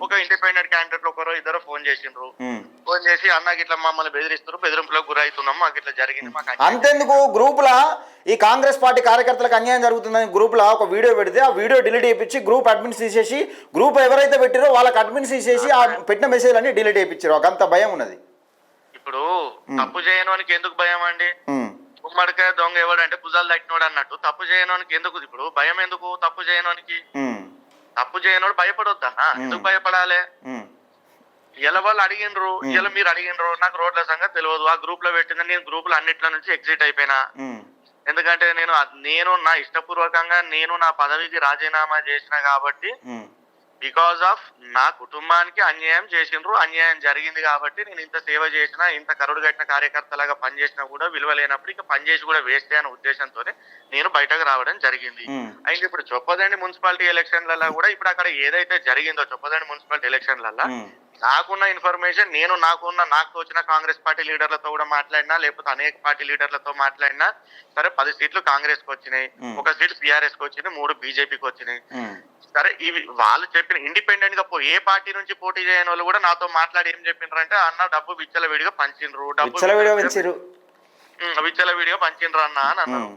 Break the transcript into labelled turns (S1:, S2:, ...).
S1: ఒక independent candidate ఒకరో ఇద్దరు ఫోన్ చేసిండ్రు. ఫోన్ చేసి అన్నకి ఇట్లా మమ్మల్ని బెదిరిస్తారు, బెదిరింపులకు గురవుతున్నాం, మాకు ఇట్లా జరిగింది, మాకు
S2: అంతెందుకు గ్రూపుల ఈ కాంగ్రెస్ పార్టీ కార్యకర్తలకు అన్యాయం జరుగుతుందని గ్రూపుల ఒక వీడియో పెడితే ఆ వీడియో డిలీట్ చేయించి గ్రూప్ అడ్మిన్స్ తీసేసి గ్రూప్ ఎవరైతే పెట్టారో వాళ్ళకి అడ్మిన్స్ తీసేసి ఆ పెట్టిన మెసేజ్ అన్ని డిలీట్ చేయించారు. ఒక అంత భయం ఉన్నది.
S1: ఇప్పుడు తప్పు చేయనోనికి ఎందుకు భయం అండి? ఉమ్మడికాయ దొంగ ఎవడంటే భుజాలు తట్టినోడు అన్నట్టు తప్పు చేయనోనికి ఎందుకు ఇప్పుడు భయం? ఎందుకు తప్పు చేయనోనికి? తప్పు చేయనోడు భయపడొద్దన్నా, ఎందుకు భయపడాలి? ఇలా వాళ్ళు అడిగినరు, ఇలా మీరు అడిగినరు, నాకు రోడ్ల సంగతి తెలియదు, ఆ గ్రూప్ లో పెట్టింది, నేను గ్రూప్ లో అన్నిట్ల నుంచి ఎగ్జిట్ అయిపోయినా. ఎందుకంటే నేను నా ఇష్టపూర్వకంగా నేను నా పదవికి రాజీనామా చేసిన కాబట్టి, బికాస్ ఆఫ్ నా కుటుంబానికి అన్యాయం చేసిండ్రు, అన్యాయం జరిగింది కాబట్టి నేను ఇంత సేవ చేసినా, ఇంత కరుడు కట్టిన కార్యకర్తలాగా పనిచేసినా కూడా విలువ లేనప్పుడు ఇక పనిచేసి కూడా వేస్ట్ అనే ఉద్దేశంతోనే నేను బయటకు రావడం జరిగింది. అయితే ఇప్పుడు చొప్పదండి మున్సిపాలిటీ ఎలక్షన్లలో కూడా ఇప్పుడు అక్కడ ఏదైతే జరిగిందో చొప్పదండి మున్సిపాలిటీ ఎలక్షన్లలో నాకున్న ఇన్ఫర్మేషన్, నాకు వచ్చిన కాంగ్రెస్ పార్టీ లీడర్లతో కూడా మాట్లాడినా, లేకపోతే అనేక పార్టీ లీడర్లతో మాట్లాడినా, సరే 10 సీట్లు కాంగ్రెస్ కి వచ్చినాయి, 1 సీట్ బీఆర్ఎస్ కి వచ్చింది, 3 బీజేపీకి వచ్చినాయి. సరే ఇవి వాళ్ళు చెప్పిన ఇండిపెండెంట్ గా ఏ పార్టీ నుంచి పోటీ చేయని వాళ్ళు కూడా నాతో మాట్లాడి ఏం చెప్పిండ్రంటే, అన్న డబ్బు విచ్చల విడిగా పంచిండ్రు, డబ్బు విచ్చల విడిగా పంచిండ్రు అన్న అని అన్నారు.